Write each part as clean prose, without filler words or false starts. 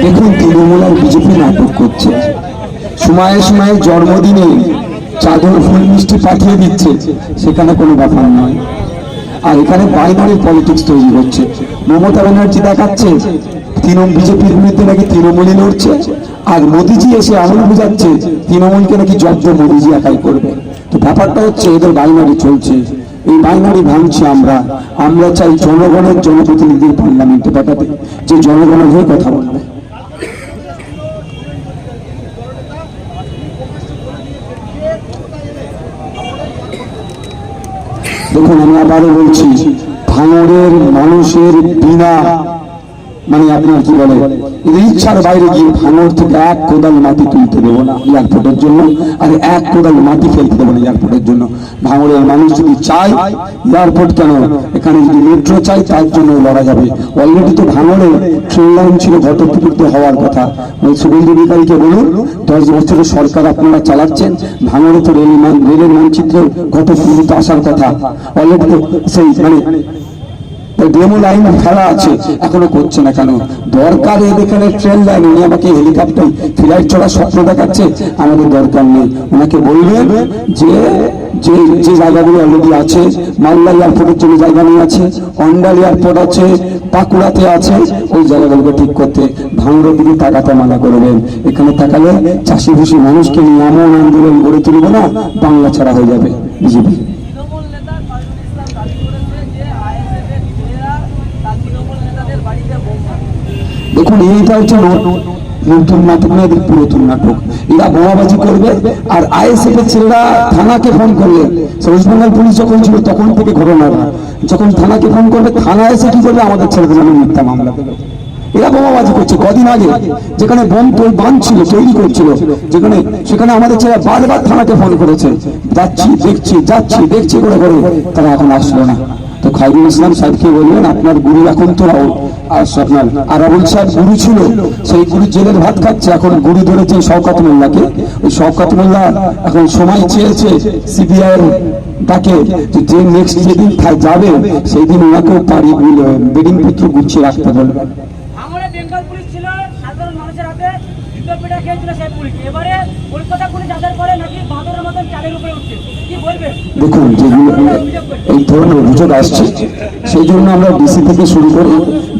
দেখুন তৃণমূল আর বিজেপি নাটক করছে, সময়ে সময়ে জন্মদিনে চাদর ফুল মিষ্টি পাঠিয়ে দিচ্ছে, সেখানে কোনো ব্যাপার নয়। আর এখানে বাইনারি পলিটিক্স তৈরি হচ্ছে। মমতা ব্যানার্জি দেখাচ্ছে বিজেপির বিরুদ্ধে নাকি তৃণমূলই লড়ছে, আর মোদিজি এসে আঙুল বুঝাচ্ছে তৃণমূলকে নাকি জব্দ মোদিজি একাই করবে। তো ব্যাপারটা হচ্ছে এদের বাইনারি চলছে, এই বাইনারি ভাঙছি আমরা। আমরা চাই জনগণের জনপ্রতিনিধির পার্লামেন্টে পাঠাতে, যে জনগণের হয়ে কথা বলবে। দেখুন আমি আবারও বলছি, ভাঙড়ের মানুষের বিনা মানে আপনার কি বলে ইচ্ছার বাইরে গিয়ে ভাঙড় থেকে এক কোদাল মাটি তুলতে দেবো না এয়ারপোর্টের জন্য, আর এক কোদাল মাটি ফেলতে দেবো না এয়ারপোর্টের জন্য। ভাঙড়ের মানুষ যদি চায় এয়ারপোর্ট কেন, এখানে যদি মেট্রো চাই তার জন্য লড়া যাবে। অলরেডি তো ভাঙড়ে ট্রেন লাইন ছিল ঘটপুকুরতে হওয়ার কথা। শুভেন্দু অধিকারীকে বলুন 10 বছরের সরকার আপনারা চালাচ্ছেন, ভাঙড়ে তো রেলের মানচিত্র ঘটপুকুরতে আসার কথা। অলরেডি তো সেই মানে ডেমো লাইন ফেলা আছে, এখনো করছে না কেন? দরকার এখানে ট্রেন লাইন, উনি আমাকে হেলিকপ্টার ফ্লাইট চড়ার স্বপ্ন দেখাচ্ছে, আমাদের দরকার নেই। ওনাকে বলবেন যে যে যে জায়গাগুলো অলরেডি আছে, মালদা এয়ারপোর্টের জন্য জায়গা নিয়ে আছে, অন্ডাল এয়ারপোর্ট আছে, বাঁকুড়াতে আছে, ওই জায়গাগুলোকে ঠিক করতে। ভাঙড়ের দিকে তাকাতে মানা করবেন। এখানে তাকালে চাষি ভুষি মানুষকে নিয়ে এমন আন্দোলন গড়ে তুলবে না, বাংলা ছাড়া হয়ে যাবে বিজেপি। দেখুন এইটা হচ্ছে নতুন নাটক না, এদের পুরাতন নাটক। এরা বোমাবাজি করবে, আর আইএসএফ এর ছেলেরা থানাকে ফোন করলে, ওয়েস্ট বেঙ্গল পুলিশ যখন ছিল তখন থেকে ঘটনাটা, যখন থানাকে ফোন করবে, থানা এসে কি করবে, আমাদের ছেলেদের নামে মিথ্যা মামলা দেবে। এরা বোমাবাজি করছে। কদিন আগে যেখানে বোম বাঁধছিল, তৈরি করছিল, সেখানে আমাদের ছেলে বারবার থানাকে ফোন করেছে, যাচ্ছি দেখছি করে তারা এখন আসলো না। তো খায়রুল ইসলাম সাহেবকে বললেন আপনার গুরু এখন তো আপনার আরাবুল সাহেব গুরু ছিল, সেই গুরু জেলের ভাত খাচ্ছে, এখন গুরু ধরেছে শওকত মোল্লাকে। ওই শওকত মোল্লা এখন সময় চেয়েছে সিবিআই তাকে, যে নেক্সট যেদিন যাবে সেই দিন ওনাকেও পারি বেডিং পত্র গুছিয়ে রাখতে বলবেন। দেখুন যেগুলো এই ধরনের অভিযোগ আসছে, সেই জন্য আমরা ডিসি থেকে শুরু করে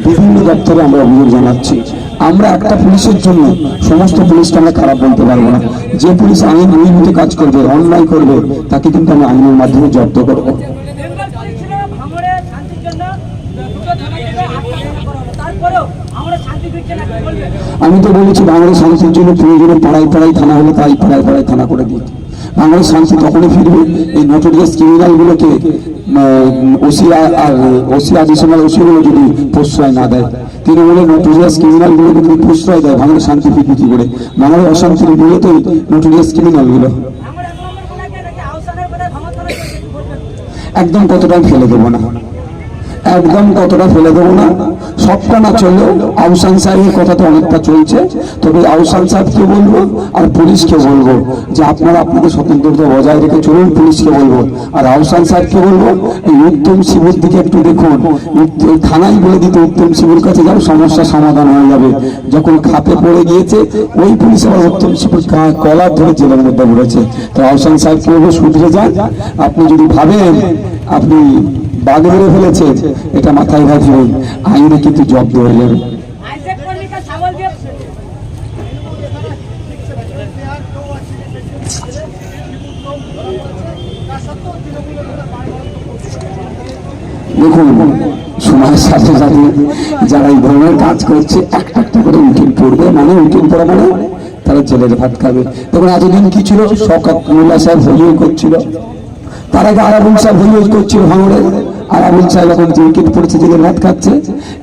বিভিন্ন দপ্তরে আমরা অভিযোগ জানাচ্ছি। আমরা একটা পুলিশের জন্য সমস্ত পুলিশকে আমরা খারাপ বলতে পারবো না। যে পুলিশ আইন বহির্ভূত কাজ করবে, অন্যায় করবে, তাকে কিন্তু আমরা আইনের মাধ্যমে জব্দ করবো। আমি তো বলেছি বাংলাদেশ শান্তির জন্য প্রয়োজনে পাড়ায় পাড়ায় থানা হলে তাই পাড়ায় পাড়ায় থানা করে দিই। বাংলাদেশ শান্তি তখনই ফিরবে এই নোটোরিয়াস ক্রিমিনাল গুলোকে ওসি অ্যাডিশনাল ওসিগুলো যদি প্রশ্রয় না দেয়, তৃণমূলের নোটোরিয়াস ক্রিমিনাল গুলোকে যদি প্রশ্রয় দেয়, বাংলাদেশ শান্তি ফিরবে কি করে? বাংলাদেশ অশান্তির মূলত নোটোরিয়াস ক্রিমিনাল গুলো একদম কতটাই ফেলে দেবো না, একদম কতটা ফেলে দেবো না। সবটা না চললেও আহসান সাহেবের কথা তো অনেকটা চলছে, তবে আহসান সাহেবকে বলবো আর পুলিশকে বলবো যে আপনারা আপনাদের স্বতন্ত্রতা বজায় রেখে চলুন। পুলিশকে বলবো আর আহসান সাহেবকে বলবো এই উত্তম শিবুর দিকে একটু দেখুন, থানায় বলে দিতে উত্তম শিবুর কাছে যাও, সমস্যা সমাধান হয়ে যাবে। যখন খাপে পড়ে গিয়েছে ওই পুলিশ আবার উত্তম শিবুর কলার ধরে জেলের মধ্যে পড়েছে। তো আহসান সাহেবকে বলবো শুধরে যান। আপনি যদি ভাবেন আপনি বাঘ ধরে ফেলেছে, এটা মাথায় রাখবেন, আইনে কিন্তু জব্দ হয়ে যাবে। দেখুন সময়ের সাথে সাথে যারা এই ধরনের কাজ করছে একটা একটা করে উকিল পড়বে, মানে উকিল পড়া মানে তারা জেলের ভাত খাবে। দেখুন এতদিন কি ছিল, শওকত মোল্লা সাহেব হইও করছিল, তার আগে আরাবুল সাহেব হইও করছিল ভাঙড়ে। আরাবুল সাহেব এখন যে উইকেট পড়েছে জেলের ভাত খাচ্ছে।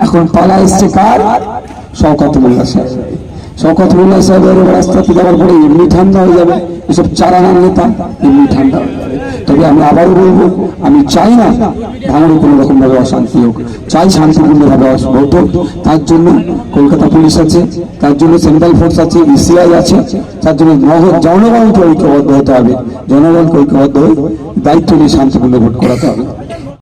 এখন পালা এসছে কার? শওকত মোল্লা সাহেব। শওকত মোল্লা সাহেবের রাস্তাতে যাওয়ার পরে এমনি ঠান্ডা হয়ে যাবে, এসব চারানার নেতা এমনি ঠান্ডা হয়ে যাবে। তবে আমি আবারও বলবো, আমি চাই না ভাঙড়ে কোনো রকম ভাবে অশান্তি হোক, চাই শান্তিপূর্ণভাবে ভোট হোক। তার জন্য কলকাতা পুলিশ আছে, তার জন্য সেন্ট্রাল ফোর্স আছে, ইসিআই আছে, তার জন্য জনগণকে ঐক্যবদ্ধ হতে হবে। জনগণকে ঐক্যবদ্ধ হয়ে দায়িত্ব নিয়ে শান্তিপূর্ণ ভোট করাতে হবে।